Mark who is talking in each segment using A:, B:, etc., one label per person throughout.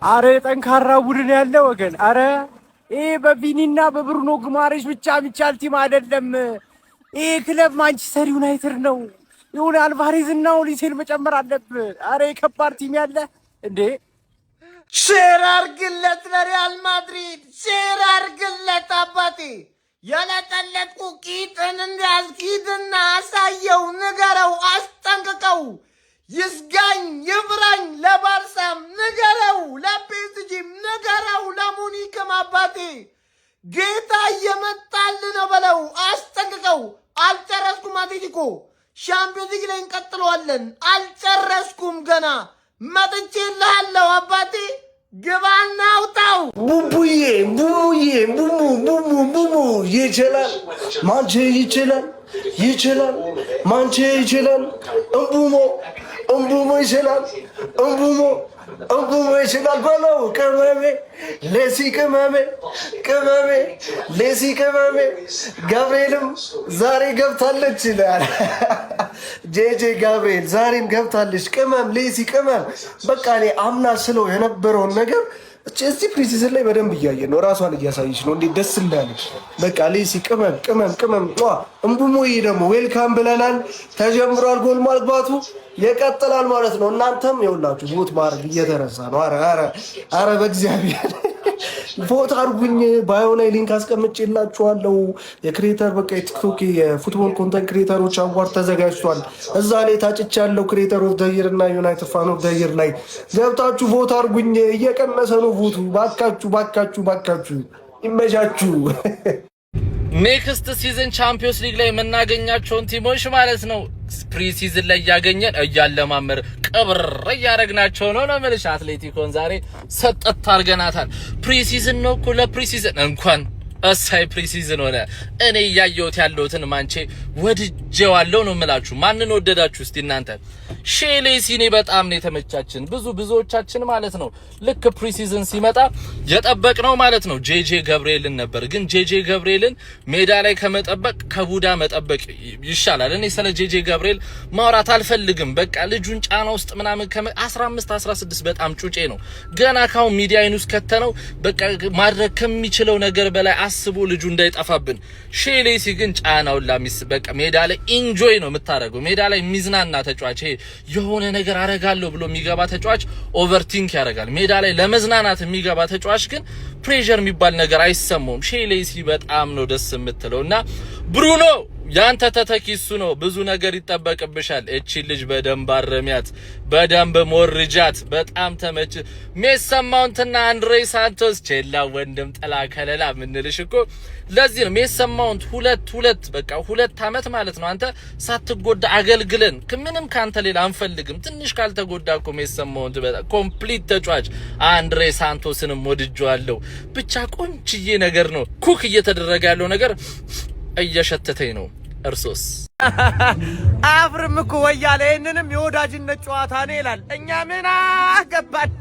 A: አረ ጠንካራ ቡድን ያለ ወገን። አረ ይሄ በቪኒና በብሩኖ ግማሬሽ ብቻ የሚቻል ቲም አይደለም። ይሄ ክለብ ማንቸስተር ዩናይትድ ነው። ይሁን አልቫሬዝ እና ኦሊሴን መጨመር አለብህ። አረ ከባድ ቲም ያለ እንዴ።
B: ሼር አርግለት ለሪያል ማድሪድ ሼር አርግለት አባቴ። የለጠለጥኩ ቂጥን እንዲያስኪድና አሳየው፣ ንገረው፣ አስጠንቅቀው። ይስጋኝ ይብራኝ ለባርሳም ንገረው፣ ለፒኤስጂም ንገረው፣ ለሙኒክም አባቴ ጌታ እየመጣል ነው በለው፣ አስጠንቅቀው። አልጨረስኩም አትሌቲኮ ሻምፒዮንስ ሊግ ላይ እንቀጥለዋለን። አልጨረስኩም ገና መጥቼልሃለሁ አባቴ ግባና አውጣው።
C: ቡቡዬ ቡሙ ይችላል ማንቼ ይችላል ማንቼ ይችላል። እምቡሞ ይችላል እምቡሞ ይችላል በለው። ቅመሜ ሌሲ ቅመሜ ሌሲ ቅመሜ ገብርኤልም ዛሬ ገብታለች ይላል። ጄጄ ገብርኤል ዛሬም ገብታለች። ቅመም ሌሲ ቅመም። በቃ እኔ አምና ስለው የነበረውን ነገር እዚህ ፕሪሲዝን ላይ በደንብ እያየን ነው። ራሷን እያሳየች ነው። እንዴት ደስ እንዳለች። በቃ ሌሲ ቅመም። እምቡሞዬ ደግሞ ዌልካም ብለናል። ተጀምሯል። ጎል ማግባቱ ይቀጥላል ማለት ነው። እናንተም ይኸውላችሁ ቮት ማድረግ እየተረሳ ነው። አረ በእግዚአብሔር ቮት አድርጉኝ። ባዮ ላይ ሊንክ አስቀምጬላችኋለሁ። የክሬተር በቃ የቲክቶክ የፉትቦል ኮንተንት ክሬተሮች አዋርድ ተዘጋጅቷል። እዛ ላይ ታጭቻለሁ። ክሬተር ኦፍ ዘ ይር እና ዩናይትድ ፋን ኦፍ ዘ ይር ላይ ገብታችሁ ቮት አድርጉኝ። እየቀነሰ ነው ቮቱ። ባካችሁ ይመቻችሁ።
D: ኔክስት ሲዝን ቻምፒዮንስ ሊግ ላይ የምናገኛቸውን ቲሞች ማለት ነው ፕሪሲዝን ላይ ያገኘን እያለማመር ቀብር ያረግናቸው ነው ማለት አትሌቲኮን ዛሬ ሰጠት አርገናታል። ፕሪሲዝን ነው እኮ ለፕሪሲዝን እንኳን እሳይ ፕሪሲዝን ሆነ። እኔ ያየሁት ያለሁትን ማንቼ ወድጄዋለሁ ነው የምላችሁ። ማንን ወደዳችሁ እስቲ እናንተ? ሼሌሲኔ በጣም ነው የተመቻችን። ብዙዎቻችን ማለት ነው ልክ ፕሪሲዝን ሲመጣ የጠበቅነው ማለት ነው ጄጄ ገብርኤልን ነበር። ግን ጄጄ ገብርኤልን ሜዳ ላይ ከመጠበቅ ከቡዳ መጠበቅ ይሻላል። እኔ ስለ ጄጄ ገብርኤል ማውራት አልፈልግም። በቃ ልጁን ጫና ውስጥ ምናምን 15 16 በጣም ጩጬ ነው። ገና ካሁን ሚዲያ አይኑስ ከተነው በቃ ማድረግ ከሚችለው ነገር በላይ አስቦ ልጁ እንዳይጠፋብን። ሼሌሲ ግን ጫናውን ላሚስ በቃ ሜዳ ላይ ኢንጆይ ነው የምታረገው። ሜዳ ላይ ሚዝናና ተጫዋች የሆነ ነገር አረጋለሁ ብሎ የሚገባ ተጫዋች ኦቨርቲንክ ያደርጋል። ሜዳ ላይ ለመዝናናት የሚገባ ተጫዋች ግን ፕሬሸር የሚባል ነገር አይሰማውም። ሼሌሲ በጣም ነው ደስ የምትለውና ብሩኖ ያንተ ተተኪ እሱ ነው። ብዙ ነገር ይጠበቅብሻል። እቺ ልጅ በደንብ አረሚያት፣ በደንብ ሞርጃት። በጣም ተመች ሜሰን ማውንትና አንድሬ ሳንቶስ ቼላ ወንድም ጥላ ከለላ ምንልሽ እኮ ለዚህ ነው። ሜሰን ማውንት ሁለት በቃ 2 አመት ማለት ነው አንተ ሳትጎዳ አገልግለን ምንም ካንተ ሌላ አንፈልግም። ትንሽ ካልተጎዳ እኮ ሜሰን ማውንት በጣም ኮምፕሊት ተጫዋች። አንድሬ ሳንቶስንም ወድጄዋለሁ። ብቻ ቆንጅዬ ነገር ነው ኩክ እየተደረገ ያለው ነገር እየሸተተኝ ነው። እርሶስ?
A: አፍርም እኮ ወያለ ይሄንንም የወዳጅነት ጨዋታ ነው ይላል። እኛ ምን አገባን?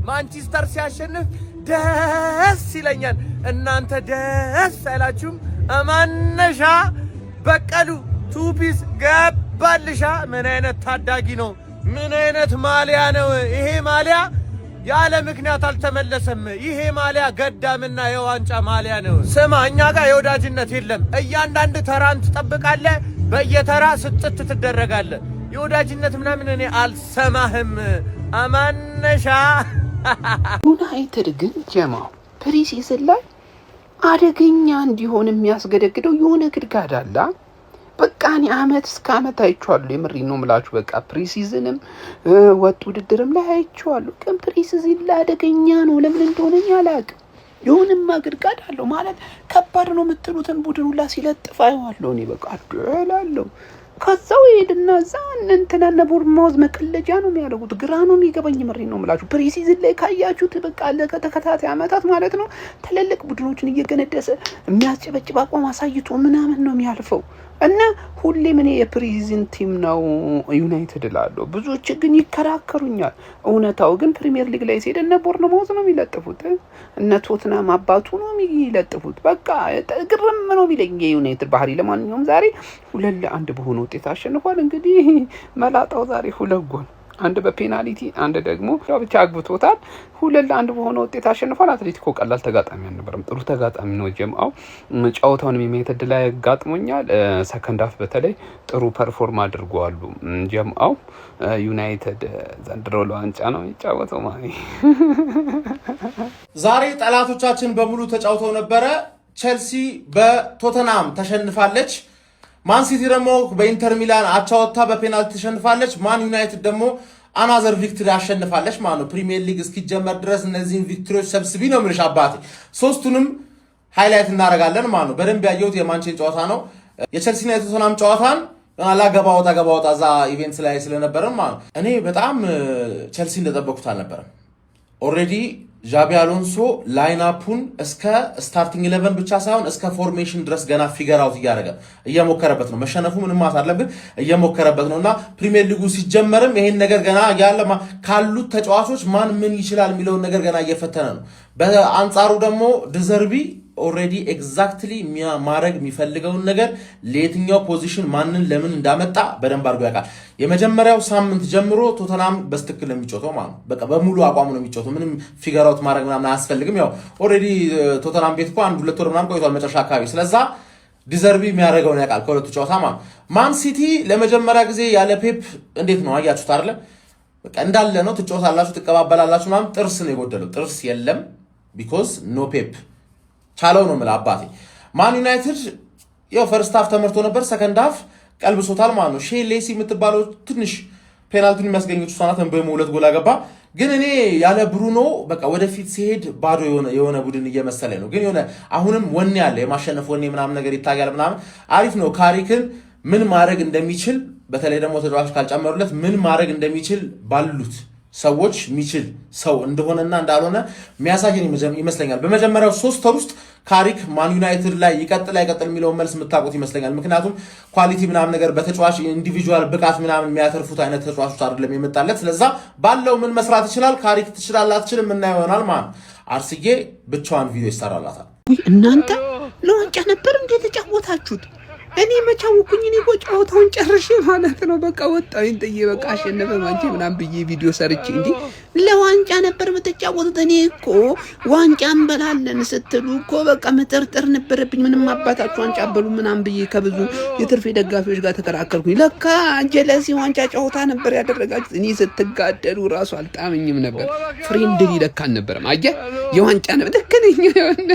A: ማንቸስተር ሲያሸንፍ ደስ ይለኛል። እናንተ ደስ አይላችሁም? ማነሻ በቀሉ ቱፒስ ገባልሻ። ምን አይነት ታዳጊ ነው? ምን አይነት ማሊያ ነው ይሄ? ማሊያ ያለ ምክንያት አልተመለሰም። ይሄ ማሊያ ገዳምና የዋንጫ ማሊያ ነው። ስማ እኛ ጋር የወዳጅነት የለም። እያንዳንድ ተራን ትጠብቃለህ፣ በየተራ ስጥት ትደረጋለህ። የወዳጅነት ምናምን እኔ አልሰማህም። አማነሻ
E: ዩናይትድ ግን ጀማው ፕሪሲዝን ላይ አደገኛ እንዲሆን የሚያስገደግደው የሆነ ግድጋዳ አለ። በቃ እኔ አመት እስከ አመት አይቼዋለሁ። የምሬን ነው የምላችሁ። በቃ ፕሪሲዝንም ወጥ ውድድርም ላይ አይቼዋለሁ። ግን ፕሪሲዝን ላይ አደገኛ ነው። ለምን እንደሆነ አላውቅም። የሆነማ ግድጋዳ አለው ማለት ከባድ ነው የምትሉትን ቡድን ሁላ ሲለጥፍ አየዋለሁ እኔ በቃ አደላለሁ። ከዛው ሄድና እዛ እንትና ቦርማውዝ መቀለጃ ነው የሚያደርጉት። ግራ ነው የሚገባኝ። ምሬን ነው የምላችሁ። ፕሪሲዝን ላይ ካያችሁት በቃ ለተከታታይ አመታት ማለት ነው ትልልቅ ቡድኖችን እየገነደሰ የሚያስጨበጭብ አቋም አሳይቶ ምናምን ነው የሚያልፈው። እና ሁሌ ምን የፕሪሲዝን ቲም ነው ዩናይትድ እላለሁ። ብዙዎች ግን ይከራከሩኛል። እውነታው ግን ፕሪሚየር ሊግ ላይ ሲሄድ እነ ቦርንማውዝ ነው የሚለጥፉት፣ እነ ቶትናም አባቱ ነው የሚለጥፉት። በቃ ግርም ነው የሚለኝ የዩናይትድ ባህሪ። ለማንኛውም ዛሬ 2-1 በሆነ ውጤት አሸንፏል። እንግዲህ መላጣው ዛሬ 2 ጎል አንድ በፔናልቲ አንድ ደግሞ ያው ብቻ አግብቶታል። 2-1 በሆነ ውጤት አሸንፏል። አትሌቲኮ ቀላል ተጋጣሚ አልነበረም፣ ጥሩ ተጋጣሚ ነው። ጀምአው ጨዋታውን የሚመተድ ላይ ጋጥሞኛል። ሰከንድ ሃፍ በተለይ ጥሩ ፐርፎርም አድርጓሉ። ጀምአው ዩናይትድ ዘንድሮ ለዋንጫ ነው የሚጫወተው ማለት
F: ዛሬ ጠላቶቻችን በሙሉ ተጫውተው ነበረ። ቼልሲ በቶተናም ተሸንፋለች። ማን ሲቲ ደግሞ በኢንተር ሚላን አቻ ወጥታ በፔናልቲ ተሸንፋለች። ማን ዩናይትድ ደግሞ አናዘር ቪክቶሪ አሸንፋለች ማለት ነው። ፕሪሚየር ሊግ እስኪጀመር ድረስ እነዚህን ቪክቶሪዎች ሰብስቢ ነው የምልሽ አባቴ። ሶስቱንም ሃይላይት እናደርጋለን ማለት ነው። በደንብ ያየሁት የማንቼን ጨዋታ ነው። የቼልሲና የቶተናም ጨዋታን ገባ ወጣ እዛ ኢቨንትስ ላይ ስለነበረ ማለት ነው። እኔ በጣም ቼልሲ እንደጠበኩት አልነበረም። ኦልሬዲ ዣቢ አሎንሶ ላይናፑን እስከ ስታርቲንግ 11 ብቻ ሳይሆን እስከ ፎርሜሽን ድረስ ገና ፊገር አውት እየሞከረበት ነው። መሸነፉ ምንም ማሳለም ግን እየሞከረበት ነውና ፕሪሚየር ሊጉ ሲጀመርም ይሄን ነገር ገና ያለ ካሉት ተጫዋቾች ማን ምን ይችላል የሚለውን ነገር ገና እየፈተነ ነው። በአንጻሩ ደግሞ ድዘርቢ ኦልሬዲ ኤግዛክትሊ ማድረግ የሚፈልገውን ነገር ለየትኛው ፖዚሽን ማንን ለምን እንዳመጣ በደንብ አድርጎ ያውቃል። የመጀመሪያው ሳምንት ጀምሮ ቶተናም በስትክክል የሚጫወተው ማለት ነው። በቃ በሙሉ አቋሙ ነው የሚጫወተው። ምንም ፊገር አውት ማድረግ ምናምን አያስፈልግም። ያው ኦልሬዲ ቶተናም ቤት እኮ 1-2 ወር ምናምን ቆይቷል መጨረሻ አካባቢ። ስለዛ ዲዘርቢ የሚያደርገውን ያውቃል ከሁለቱ ጨዋታ ማለት። ማን ሲቲ ለመጀመሪያ ጊዜ ያለ ፔፕ እንዴት ነው አያችሁት አይደለ? በቃ እንዳለ ነው። ትጫወታላችሁ፣ ትቀባበላላችሁ ምናምን። ጥርስ ነው የጎደለው። ጥርስ የለም ቢኮዝ ኖ ፔፕ ቻለው ነው የምልህ አባቴ። ማን ዩናይትድ ያው ፈርስት ሃፍ ተመርቶ ነበር፣ ሰከንድ ሃፍ ቀልብሶታል ማለት ነው። ሼ ሌሲ የምትባለው ትንሽ ፔናልቲን የሚያስገኘች እሷ ናት። በሞ 2 ጎል አገባ። ግን እኔ ያለ ብሩኖ በቃ ወደፊት ሲሄድ ባዶ የሆነ ቡድን እየመሰለኝ ነው። ግን የሆነ አሁንም ወኔ ያለ የማሸነፍ ወኔ ምናምን ነገር ይታያል ምናምን። አሪፍ ነው። ካሪክን ምን ማድረግ እንደሚችል በተለይ ደግሞ ተጫዋች ካልጨመሩለት ምን ማድረግ እንደሚችል ባሉት ሰዎች የሚችል ሰው እንደሆነና እንዳልሆነ የሚያሳየን ይመስለኛል። በመጀመሪያው 3 ወር ውስጥ ካሪክ ማን ዩናይትድ ላይ ይቀጥል አይቀጥል የሚለውን መልስ የምታውቁት ይመስለኛል። ምክንያቱም ኳሊቲ ምናምን ነገር በተጫዋች ኢንዲቪጁዋል ብቃት ምናምን የሚያተርፉት አይነት ተጫዋቾች አይደለም የመጣለት። ስለዛ ባለው ምን መስራት ይችላል ካሪክ ትችላል አትችልም እና ይሆናል ማለት አርስዬ ብቻዋን ቪዲዮ ይሰራላታል።
E: እናንተ ለዋንጫ ነበር እንዴ ተጫወታችሁት? እኔ መቻውኩኝ እኔ ጨዋታውን ጨርሼ ማለት ነው። በቃ ወጣኝ ጥዬ በቃ አሸነፈ ማንቼ ምናምን ብዬ ቪዲዮ ሰርቼ እንዴ ለዋንጫ ነበር የምትጫወቱት? እኔ እኮ ዋንጫ እንበላለን ስትሉ እኮ በቃ መጠርጠር ነበረብኝ። ምንም አባታችሁ ዋንጫ አበሉ ምናምን ብዬ ከብዙ የትርፌ ደጋፊዎች ጋር ተከራከርኩኝ። ለካ ጀለሲ ዋንጫ ጨዋታ ነበር ያደረጋችሁት። እኔ ስትጋደሉ ራሱ አልጣመኝም ነበር። ፍሬንድሊ ለካ አልነበረም። አየህ የዋንጫ ነበር ትክክለኛ የሆነ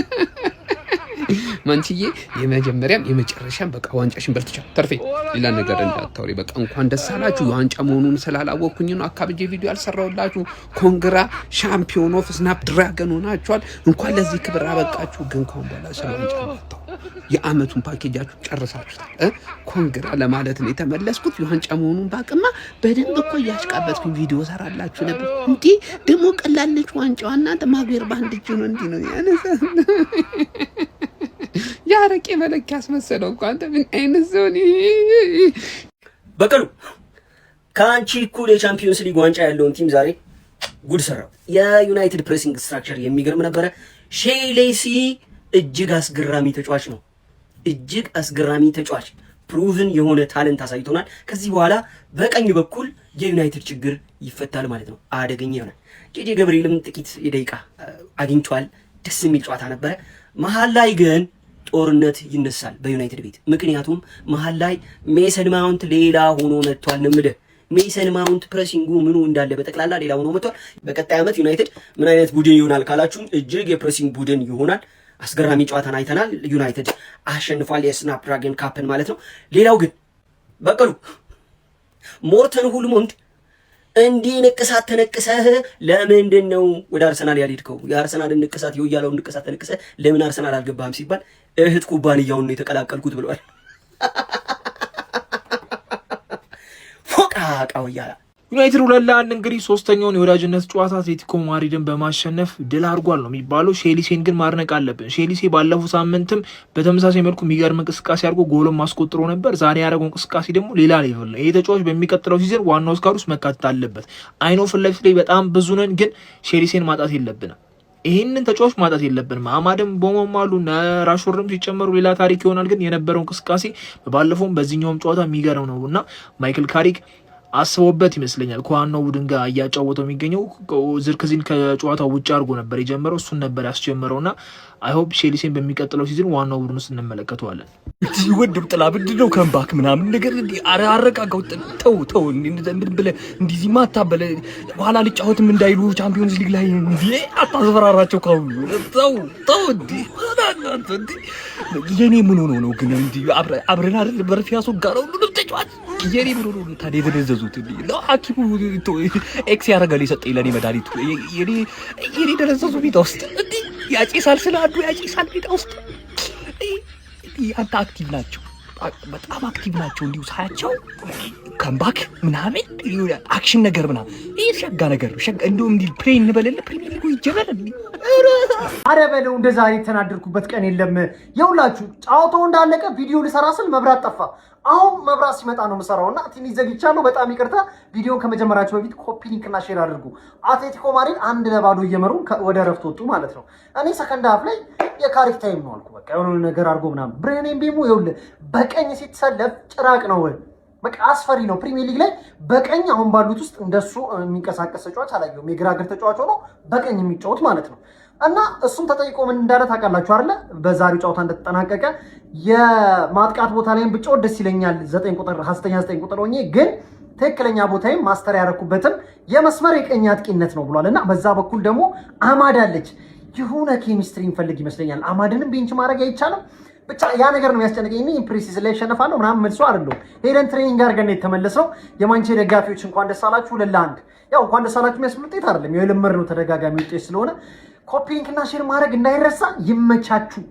E: ማንቺዬ የመጀመሪያም የመጨረሻም በቃ ዋንጫሽን በልተሻል። ተርፌ ሌላ ነገር እንዳታወሪ። በቃ እንኳን ደስ አላችሁ። የዋንጫ መሆኑን ስላላወቅኩኝ ነው አካብጄ ቪዲዮ አልሰራሁላችሁ። ኮንግራ ሻምፒዮን ኦፍ ስናፕ ድራገን ሆናችኋል። እንኳን ለዚህ ክብር አበቃችሁ። ግን ካሁን በኋላ ስለ ዋንጫ ነው የአመቱን ፓኬጃችሁ ጨርሳችሁታል። ኮንግራ ለማለት ነው የተመለስኩት። የዋንጫ መሆኑን ባቅማ በደንብ እኮ እያሽቃበትኩኝ ቪዲዮ ሰራላችሁ ነበር። እንዴ ደግሞ ቀላለች ዋንጫዋ። እናንተ ማግበር ባንድ እጅ ነው እንዲህ ነው ያነሳ ያረቄ መለኪያ አስመሰለው እኮ አንተ ምን አይነት ሰው ነህ?
G: በቀሉ ከአንቺ እኩል የቻምፒዮንስ ሊግ ዋንጫ ያለውን ቲም ዛሬ ጉድ ሰራው። የዩናይትድ ፕሬሲንግ ስትራክቸር የሚገርም ነበረ። ሼይ ሌሲ እጅግ አስገራሚ ተጫዋች ነው። እጅግ አስገራሚ ተጫዋች ፕሩቭን የሆነ ታለንት አሳይቶናል። ከዚህ በኋላ በቀኝ በኩል የዩናይትድ ችግር ይፈታል ማለት ነው። አደገኛ ይሆናል። ጄጄ ገብርኤልም ጥቂት የደቂቃ አግኝቷል። ደስ የሚል ጨዋታ ነበረ። መሀል ላይ ግን ጦርነት ይነሳል በዩናይትድ ቤት። ምክንያቱም መሀል ላይ ሜሰን ማውንት ሌላ ሆኖ መጥቷል። ንምልህ ሜሰን ማውንት ፕሬሲንጉ ምኑ እንዳለ በጠቅላላ ሌላ ሆኖ መጥቷል። በቀጣይ ዓመት ዩናይትድ ምን አይነት ቡድን ይሆናል ካላችሁም እጅግ የፕሬሲንግ ቡድን ይሆናል። አስገራሚ ጨዋታን አይተናል። ዩናይትድ አሸንፏል የስናፕ ድራገን ካፕን ማለት ነው። ሌላው ግን በቀሉ ሞርተን ሁልሞንድ እንዲህ ንቅሳት ተነቅሰህ ለምንድን ነው ወደ አርሰናል ያልሄድከው? የአርሰናልን ንቅሳት የውያለውን ንቅሳት ተነቅሰህ ለምን አርሰናል አልገባህም ሲባል እህት ኩባንያውን ነው የተቀላቀልኩት ብለዋል። ፎቃቃ ወያላ
H: ዩናይትድ 2-1 እንግዲህ ሶስተኛውን የወዳጅነት ጨዋታ አትሌቲኮ ማድሪድን በማሸነፍ ድል አድርጓል ነው የሚባለው። ሼሊሴን ግን ማድነቅ አለብን። ሼሊሴ ባለፈው ሳምንትም በተመሳሳይ መልኩ የሚገርም እንቅስቃሴ አድርጎ ጎልም ማስቆጥሮ ነበር። ዛሬ ያደረገው እንቅስቃሴ ደግሞ ሌላ ሌቭል ነው። ይሄ ተጫዋች በሚቀጥለው ሲዝን ዋናው ስኳድ ውስጥ መካተት አለበት። አይኖ ፊት ለፊት ላይ በጣም ብዙ ነን፣ ግን ሼሊሴን ማጣት የለብንም። ይህንን ተጫዋች ማጣት የለብንም። አማድም ቦሞም አሉ ራሽፎርድም ሲጨመሩ ሌላ ታሪክ ይሆናል። ግን የነበረው እንቅስቃሴ ባለፈውም በዚህኛውም ጨዋታ የሚገርም ነው እና ማይክል ካሪክ አስበውበት ይመስለኛል ከዋናው ቡድን ጋር እያጫወተው የሚገኘው። ዝርክዚን ከጨዋታው ውጭ አድርጎ ነበር የጀመረው፣ እሱን ነበር ያስጀመረውና አይሆፕ ቼልሲን በሚቀጥለው ሲዝን ዋናው ቡድን ውስጥ እንመለከተዋለን።
I: ወንድም ጥላ ብድነው ከምባክ ምናምን ነገር አረጋጋው። ተው ብለህ እንዲህ ማታበለ በኋላ ልጫወትም እንዳይሉ ቻምፒዮንስ ሊግ ላይ እንዴ አታስፈራራቸው። ካሁን ተው እንዴ የኔ ምን ሆኖ ነው ግን እንዴ አብረን አይደል በርፊ ያስወጋረው ሁሉ ተጫዋች የኔ ምን ሆኖ ነው ታዲያ የተደዘዙት እንዴ? ለሐኪሙ ኤክስ ያረጋል የሰጠኝ ለኔ መድኃኒቱ የኔ ደረሰሱ ቢታ ውስጥ እንዴ ያጪሳል ስላዱ ያጪሳል ቢታ ውስጥ አንተ አክቲቭ ናቸው፣ በጣም አክቲቭ ናቸው። እንዲሁ ሳያቸው ከምባክ ምናምን አክሽን ነገር ምናምን ይሄ ሸጋ ነገር ሸጋ እንደው እንዲህ ፕሌይ እንበለለ ፕሪሚየር ሊጉ ይጀበል እንዴ?
B: አረ በለው እንደዛ የተናደርኩበት ቀን የለም። የውላችሁ ጫውታው እንዳለቀ ቪዲዮ ልሰራ ስል መብራት ጠፋ። አሁን መብራት ሲመጣ ነው የምሰራውና ትንሽ ዘግቻለሁ። በጣም ይቅርታ። ቪዲዮን ከመጀመራችሁ በፊት ኮፒ ሊንክ እና ሼር አድርጉ። አትሌቲኮ ማድሪድ 1-0 እየመሩ ወደ ረፍት ወጡ ማለት ነው። እኔ ሰከንድ ሀፍ ላይ የካሪክ ታይም ነው አልኩ። በቃ የሆነ ነገር አድርጎ ምናምን ብሬን ኤምቤሞ ይኸውልህ በቀኝ ሲተሰለፍ ጭራቅ ነው። በቃ አስፈሪ ነው። ፕሪሚየር ሊግ ላይ በቀኝ አሁን ባሉት ውስጥ እንደሱ የሚንቀሳቀስ ተጫዋች አላየሁም። የግራ እግር ተጫዋች ሆኖ በቀኝ የሚጫወት ማለት ነው። እና እሱም ተጠይቆ ምን እንዳለ ታውቃላችሁ አይደለ? በዛሬው ጨዋታ እንደተጠናቀቀ የማጥቃት ቦታ ላይም ብጫወት ደስ ይለኛል 9 ቁጥር 9 ቁጥር ሆኜ ግን ትክክለኛ ቦታዬም ማስተር ያረኩበትም የመስመር የቀኝ አጥቂነት ነው ብሏል። እና በዛ በኩል ደግሞ አማድ አለች። የሆነ ኬሚስትሪ እንፈልግ ይመስለኛል። አማድንም ቤንች ማድረግ አይቻልም። ብቻ ያ ነገር ነው የሚያስጨንቀኝ። እኔ ፕሪሲዝ ላይ ያሸነፋለሁ ምናምን መልሶ አይደለም። ሄደን ትሬኒንግ አድርገን ነው የተመለስነው። የማንቸስተር ደጋፊዎች እንኳን ደስ አላችሁ 2-1። ያው እንኳን ደስ አላችሁ የሚያስብል ውጤት አይደለም። የልምር ነው ተደጋጋሚ ውጤት ስለሆነ ኮፒ ሊንክ እና ሼር ማድረግ እንዳይረሳ። ይመቻችሁ።